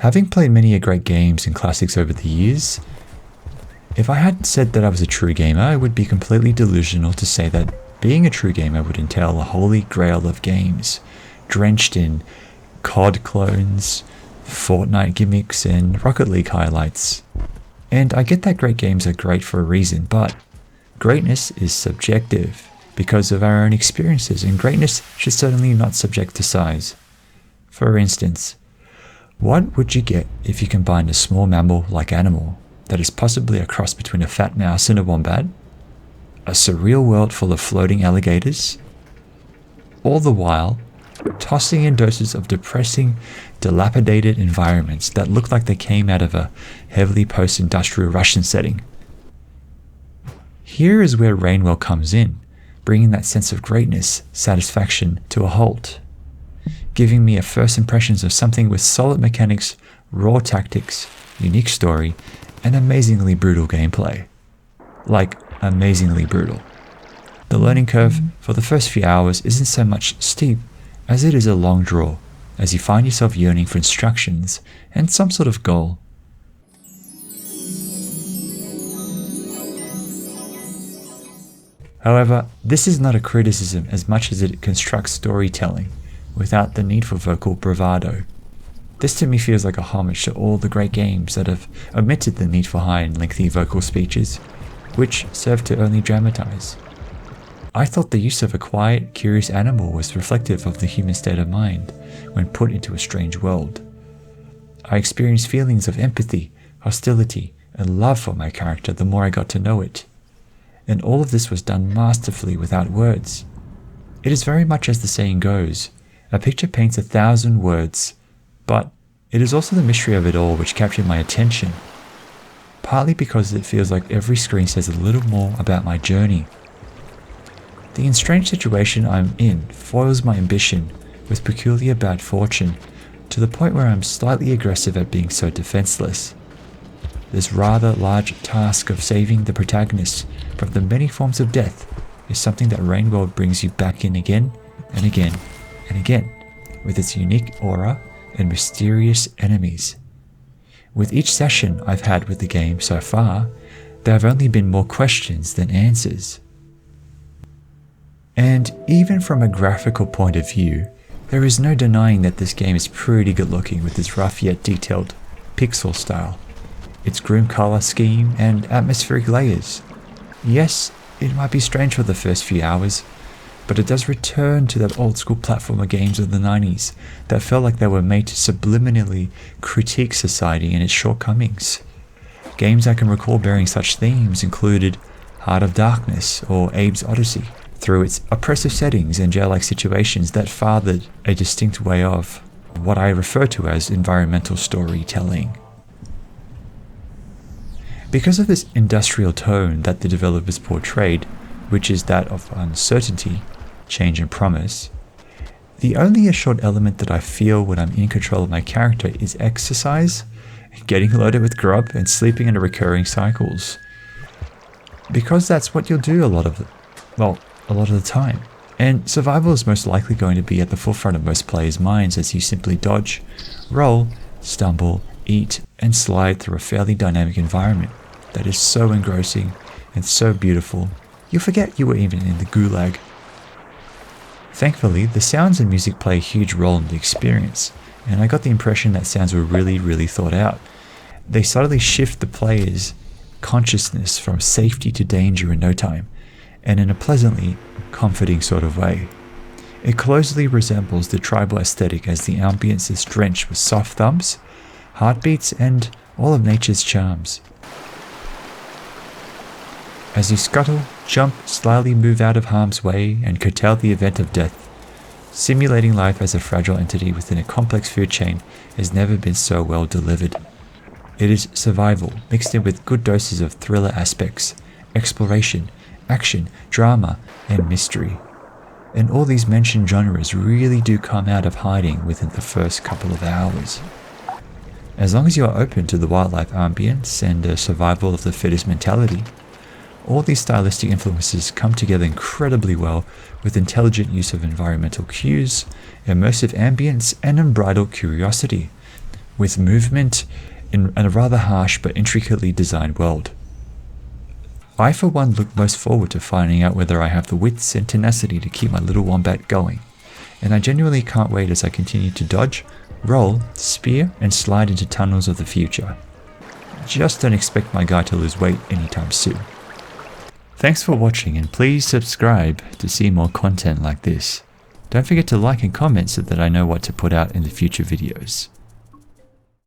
Having played many great games and classics over the years, if I had said that I was a true gamer, I would be completely delusional to say that being a true gamer would entail a holy grail of games, drenched in COD clones, Fortnite gimmicks, and Rocket League highlights. And I get that great games are great for a reason, but greatness is subjective because of our own experiences, and greatness should certainly not subject to size. For instance, what would you get if you combined a small mammal-like animal that is possibly a cross between a fat mouse and a wombat, a surreal world full of floating alligators, all the while tossing in doses of depressing, dilapidated environments that look like they came out of a heavily post-industrial Russian setting? Here is where Rainwell comes in, bringing that sense of greatness, satisfaction to a halt, giving me a first impressions of something with solid mechanics, raw tactics, unique story, and amazingly brutal gameplay. Like, amazingly brutal. The learning curve for the first few hours isn't so much steep as it is a long draw, as you find yourself yearning for instructions and some sort of goal. However, this is not a criticism as much as it constructs storytelling without the need for vocal bravado. This to me feels like a homage to all the great games that have omitted the need for high and lengthy vocal speeches, which serve to only dramatize. I thought the use of a quiet, curious animal was reflective of the human state of mind when put into a strange world. I experienced feelings of empathy, hostility, and love for my character the more I got to know it. And all of this was done masterfully without words. It is very much as the saying goes, a picture paints 1,000 words, but it is also the mystery of it all which captured my attention, partly because it feels like every screen says a little more about my journey. The strange situation I'm in foils my ambition with peculiar bad fortune, to the point where I'm slightly aggressive at being so defenseless. This rather large task of saving the protagonist from the many forms of death is something that Rainbow brings you back in again and again and again, with its unique aura and mysterious enemies. With each session I've had with the game so far, there have only been more questions than answers. And even from a graphical point of view, there is no denying that this game is pretty good looking with its rough yet detailed pixel style, its grim color scheme and atmospheric layers. Yes, it might be strange for the first few hours, but it does return to that old school platformer games of the 90s that felt like they were made to subliminally critique society and its shortcomings. Games I can recall bearing such themes included Heart of Darkness or Abe's Odyssey, through its oppressive settings and jail-like situations that fathered a distinct way of what I refer to as environmental storytelling. Because of this industrial tone that the developers portrayed, which is that of uncertainty, change and promise, the only assured element that I feel when I'm in control of my character is exercise, getting loaded with grub, and sleeping in recurring cycles. Because that's what you'll do a lot of the time. And survival is most likely going to be at the forefront of most players' minds as you simply dodge, roll, stumble, eat, and slide through a fairly dynamic environment that is so engrossing and so beautiful, you'll forget you were even in the gulag. Thankfully, the sounds and music play a huge role in the experience, and I got the impression that sounds were really thought out. They subtly shift the player's consciousness from safety to danger in no time, and in a pleasantly comforting sort of way. It closely resembles the tribal aesthetic as the ambience is drenched with soft thumps, heartbeats, and all of nature's charms. As you scuttle, jump, slyly move out of harm's way, and curtail the event of death, simulating life as a fragile entity within a complex food chain has never been so well delivered. It is survival, mixed in with good doses of thriller aspects, exploration, action, drama, and mystery. And all these mentioned genres really do come out of hiding within the first couple of hours. As long as you are open to the wildlife ambience and the survival of the fittest mentality, all these stylistic influences come together incredibly well with intelligent use of environmental cues, immersive ambience, and unbridled curiosity, with movement in a rather harsh but intricately designed world. I for one look most forward to finding out whether I have the wits and tenacity to keep my little wombat going, and I genuinely can't wait as I continue to dodge, roll, spear, and slide into tunnels of the future. Just don't expect my guy to lose weight anytime soon. Thanks for watching, and please subscribe to see more content like this. Don't forget to like and comment so that I know what to put out in the future videos.